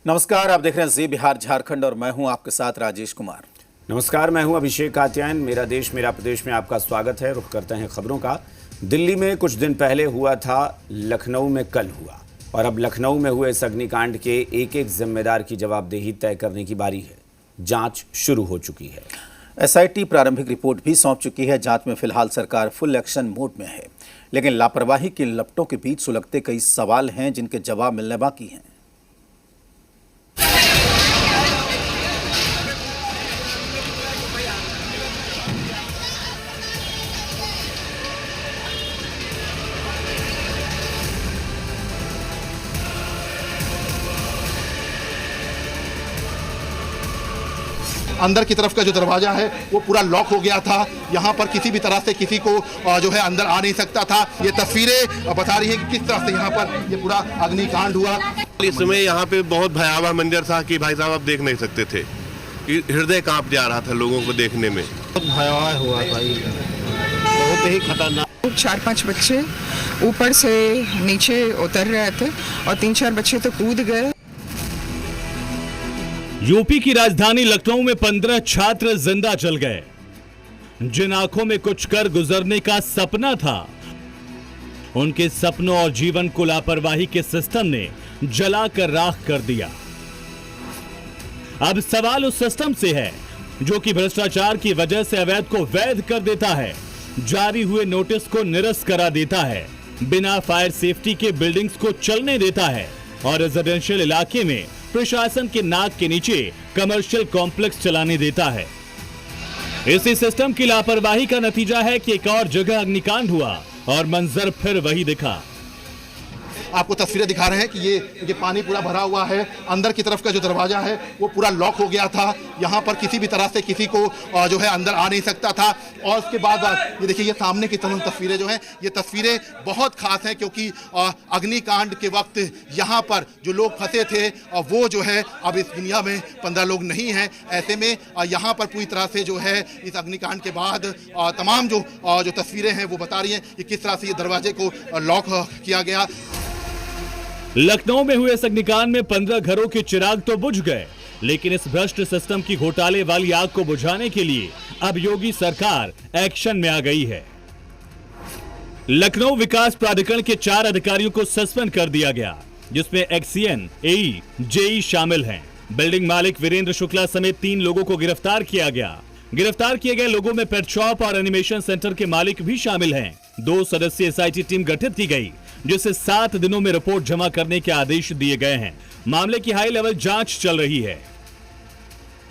नमस्कार, आप देख रहे हैं जी बिहार झारखंड और मैं हूं आपके साथ राजेश कुमार। नमस्कार, मैं हूं अभिषेक कात्यायन। मेरा देश मेरा प्रदेश में आपका स्वागत है। रुख करते हैं खबरों का। दिल्ली में कुछ दिन पहले हुआ था, लखनऊ में कल हुआ और अब लखनऊ में हुए इस अग्निकांड के एक एक जिम्मेदार की जवाबदेही तय करने की बारी है। जांच शुरू हो चुकी है। एसआईटी प्रारंभिक रिपोर्ट भी सौंप चुकी है। जांच में फिलहाल सरकार फुल एक्शन मोड में है, लेकिन लापरवाही के लपटों के बीच सुलगते कई सवाल हैं जिनके जवाब मिलने बाकी हैं। अंदर की तरफ का जो दरवाजा है वो पूरा लॉक हो गया था। यहाँ पर किसी भी तरह से किसी को जो है अंदर आ नहीं सकता था। ये तस्वीरें बता रही हैं कि किस तरह से यहाँ पर ये पूरा अग्निकांड हुआ। इस समय यहाँ पे बहुत भयावह मंजर था कि भाई साहब आप देख नहीं सकते थे। हृदय कांप जा रहा था लोगों को देखने में। बहुत भयावह हुआ भाई, बहुत ही खतरनाक। 4-5 बच्चे ऊपर से नीचे उतर रहे थे और 3-4 बच्चे तो कूद गए। यूपी की राजधानी लखनऊ में 15 छात्र जिंदा जल गए। जिन आंखों में कुछ कर गुजरने का सपना था, उनके सपनों और जीवन को लापरवाही के सिस्टम ने जलाकर राख कर दिया। अब सवाल उस सिस्टम से है जो कि भ्रष्टाचार की वजह से अवैध को वैध कर देता है, जारी हुए नोटिस को निरस्त करा देता है, बिना फायर सेफ्टी के बिल्डिंग्स को चलने देता है और रेजिडेंशियल इलाके में प्रशासन के नाक के नीचे कमर्शियल कॉम्प्लेक्स चलाने देता है। इसी सिस्टम की लापरवाही का नतीजा है कि एक और जगह अग्निकांड हुआ और मंजर फिर वही दिखा। आपको तस्वीरें दिखा रहे हैं कि ये पानी पूरा भरा हुआ है। अंदर की तरफ का जो दरवाजा है वो पूरा लॉक हो गया था। यहाँ पर किसी भी तरह से किसी को जो है अंदर आ नहीं सकता था। और उसके बाद ये देखिए, ये सामने की तमाम तस्वीरें जो हैं, ये तस्वीरें बहुत खास हैं क्योंकि अग्निकांड के वक्त यहाँ पर जो लोग फंसे थे वो जो है अब इस दुनिया में 15 लोग नहीं हैं। ऐसे में यहाँ पर पूरी तरह से जो है इस अग्निकांड के बाद तमाम जो तस्वीरें हैं वो बता रही हैं कि किस तरह से ये दरवाजे को लॉक किया गया। लखनऊ में हुए इस अग्निकांड में 15 घरों के चिराग तो बुझ गए, लेकिन इस भ्रष्ट सिस्टम की घोटाले वाली आग को बुझाने के लिए अब योगी सरकार एक्शन में आ गई है। लखनऊ विकास प्राधिकरण के 4 अधिकारियों को सस्पेंड कर दिया गया, जिसमें एक्सीएन, एई, जेई शामिल हैं। बिल्डिंग मालिक वीरेंद्र शुक्ला समेत 3 लोगों को गिरफ्तार किया गया। गिरफ्तार किए गए लोगों में पेट शॉप और एनिमेशन सेंटर के मालिक भी शामिल हैं। 2 सदस्यीय एसआईटी टीम गठित की गई, जिसे 7 दिनों में रिपोर्ट जमा करने के आदेश दिए गए हैं। मामले की हाई लेवल जांच चल रही है।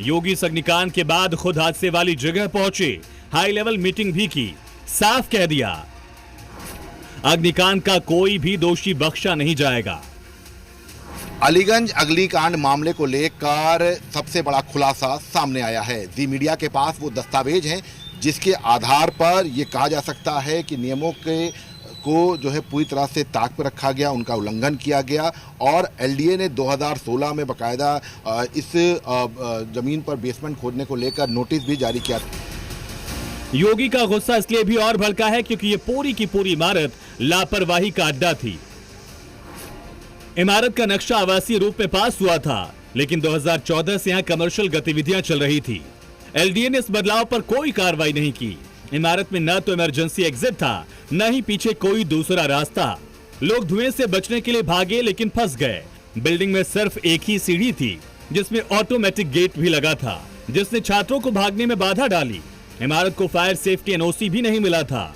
योगी इस अग्निकांड के बाद खुद हादसे वाली जगह पहुंचे, हाई लेवल मीटिंग भी की, साफ कह दिया अग्निकांड का कोई भी दोषी बख्शा नहीं जाएगा। अलीगंज अग्निकांड मामले को लेकर सबसे बड़ा खुलासा सामने आया है। जी मीडिया के पास वो दस्तावेज हैं जिसके आधार पर ये कहा जा सकता है कि नियमों को जो है पूरी तरह से ताक पर रखा गया, उनका उल्लंघन किया गया और एलडीए ने 2016 में बाकायदा इस जमीन पर बेसमेंट खोदने को लेकर नोटिस भी जारी किया। योगी का गुस्सा इसलिए भी और भड़का है क्योंकि ये पूरी की पूरी इमारत लापरवाही का अड्डा थी। इमारत का नक्शा आवासीय रूप में पास हुआ था, लेकिन 2014 से यहां कमर्शियल गतिविधियां चल रही थी। एलडीए ने इस बदलाव पर कोई कार्रवाई नहीं की। इमारत में न तो इमरजेंसी एग्जिट था, न ही पीछे कोई दूसरा रास्ता। लोग धुएं से बचने के लिए भागे, लेकिन फंस गए। बिल्डिंग में सिर्फ एक ही सीढ़ी थी, जिसमें ऑटोमेटिक गेट भी लगा था, जिसने छात्रों को भागने में बाधा डाली। इमारत को फायर सेफ्टी एनओसी भी नहीं मिला था।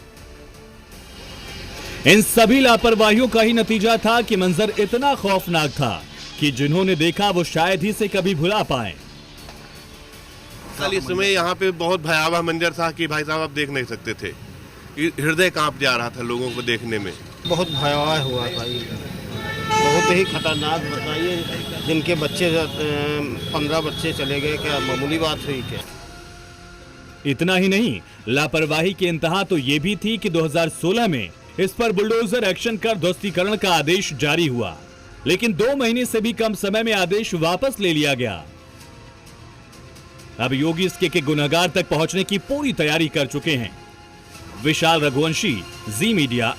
इन सभी लापरवाहियों का ही नतीजा था कि मंजर इतना खौफनाक था कि जिन्होंने देखा वो शायद ही से कभी भुला पाए। इस समय यहाँ पे बहुत भयावह मंजर था कि भाई साहब आप देख नहीं सकते थे। हृदय कांप जा रहा था लोगों को देखने में। बहुत भयावह हुआ भाई, बहुत ही खतरनाक। बताइए, जिनके बच्चे 15 बच्चे चले गए, क्या मामूली बात हुई क्या? इतना ही नहीं, लापरवाही की इंतहा तो ये भी थी कि 2016 में इस पर बुलडोजर एक्शन कर ध्वस्तीकरण का आदेश जारी हुआ, लेकिन 2 महीने से भी कम समय में आदेश वापस ले लिया गया। अब योगी इसके के गुनहगार तक पहुंचने की पूरी तैयारी कर चुके हैं। विशाल रघुवंशी, जी मीडिया,